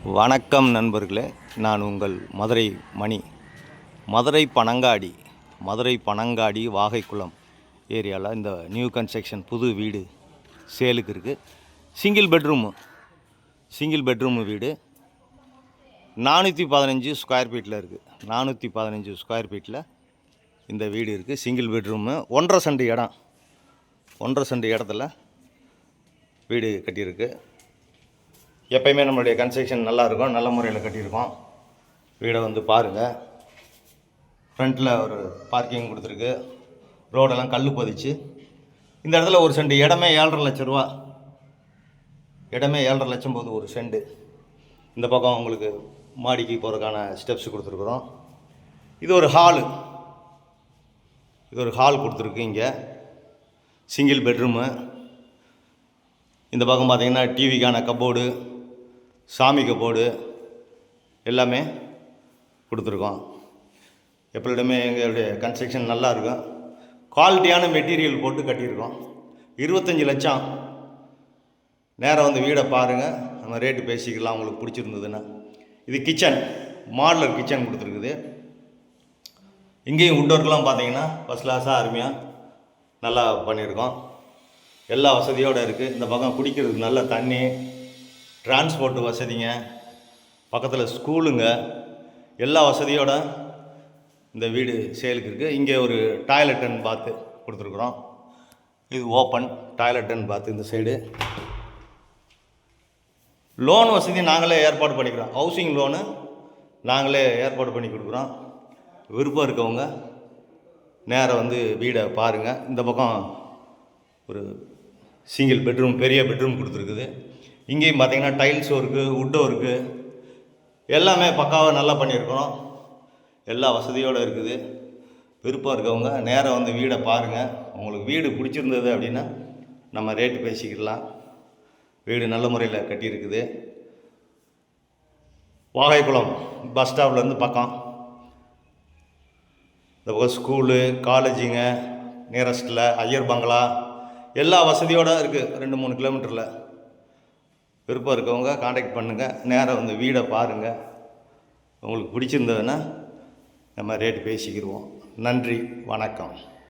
வணக்கம் நண்பர்களே, நான் உங்கள் மதுரை மணி. மதுரை பனங்காடி வாகைக்குளம் ஏரியாவில் இந்த நியூ கன்ஸ்ட்ரக்ஷன் புது வீடு சேலுக்கு இருக்குது. சிங்கிள் பெட்ரூமு வீடு 415 ஸ்கொயர் ஃபீட்டில் இருக்குது. 415 ஸ்கொயர் ஃபீட்டில் இந்த வீடு இருக்குது. சிங்கிள் பெட்ரூமு 1.5 சென்ட் இடம், 1.5 சென்ட் இடத்துல வீடு கட்டியிருக்கு. எப்பயுமே நம்மளுடைய கன்ஸ்ட்ரக்ஷன் நல்லாயிருக்கும், நல்ல முறையில் கட்டியிருக்கோம். வீடை வந்து பாருங்கள். ஃப்ரண்ட்டில் ஒரு பார்க்கிங் கொடுத்துருக்கு, ரோடெல்லாம் கல் பதிச்சு. இந்த இடத்துல ஒரு சென்ட் இடமே 7.5 லட்சம் ரூபா, இடமே 7.5 லட்சம் போது ஒரு சென்ட். இந்த பக்கம் உங்களுக்கு மாடிக்கு போகிறதுக்கான ஸ்டெப்ஸ் கொடுத்துருக்குறோம். இது ஒரு ஹால் கொடுத்துருக்கு. இங்கே சிங்கிள் பெட்ரூமு. இந்த பக்கம் பார்த்திங்கன்னா டிவிக்கான கப்போர்டு, சாமி கப்போர்டு எல்லாமே கொடுத்துருக்கோம். எப்பொழுதுமே எங்களுடைய கன்ஸ்ட்ரக்ஷன் நல்லாயிருக்கும். குவாலிட்டியான மெட்டீரியல் போட்டு கட்டியிருக்கோம். 25 லட்சம். நேராக வந்து வீடை பாருங்கள், நம்ம ரேட்டு பேசிக்கலாம் உங்களுக்கு பிடிச்சிருந்ததுன்னா. இது கிச்சன், மாடலர் கிச்சன் கொடுத்துருக்குது. இங்கேயும் உட்டோர்க்கெலாம் பார்த்தீங்கன்னா ஃபஸ்ட் கிளாஸாக அருமையாக நல்லா பண்ணியிருக்கோம். எல்லா வசதியோடு இருக்குது. இந்த பக்கம் குடிக்கிறதுக்கு நல்ல தண்ணி, டிரான்ஸ்போர்ட்டு வசதிங்க, பக்கத்தில் ஸ்கூலுங்க, எல்லா வசதியோடு இந்த வீடு சேலுக்கு இருக்குது. இங்கே ஒரு டாய்லெட் அண்ட் பாத்து கொடுத்துருக்குறோம். இது ஓப்பன் டாய்லெட் அண்ட் பாத்து. இந்த சைடு லோன் வசதி நாங்களே ஏற்பாடு பண்ணிக்கிறோம். ஹவுசிங் லோனு நாங்களே ஏற்பாடு பண்ணி கொடுக்குறோம். விருப்பம் இருக்கவங்க நேராக வந்து வீடை பாருங்கள். இந்த பக்கம் ஒரு சிங்கிள் பெட்ரூம், பெரிய பெட்ரூம் கொடுத்துருக்குது. இங்கேயும் பார்த்தீங்கன்னா டைல்ஸ் ஒர்க்கு, வுட் ஒர்க்கு எல்லாமே பக்காவாக நல்லா பண்ணியிருக்கிறோம். எல்லா வசதியோடு இருக்குது. விருப்பம் இருக்கவங்க நேராக வந்து வீடை பாருங்கள். உங்களுக்கு வீடு பிடிச்சிருந்தது அப்படின்னா நம்ம ரேட்டு பேசிக்கலாம். வீடு நல்ல முறையில் கட்டியிருக்குது. வாகைக்குளம் பஸ் ஸ்டாப்லேருந்து பக்கம். இந்த பக்கம் ஸ்கூலு, காலேஜுங்க நியரஸ்ட்டில், ஐயர் பங்களா எல்லா வசதியோடு இருக்குது. 2-3 கிலோமீட்டரில். விருப்பம் இருக்கவங்க காண்டாக்ட் பண்ணுங்கள். நேராக வந்து வீடை பாருங்கள். உங்களுக்கு பிடிச்சிருந்ததுன்னா நம்ம ரேட்டு பேசிக்கிடுவோம். நன்றி, வணக்கம்.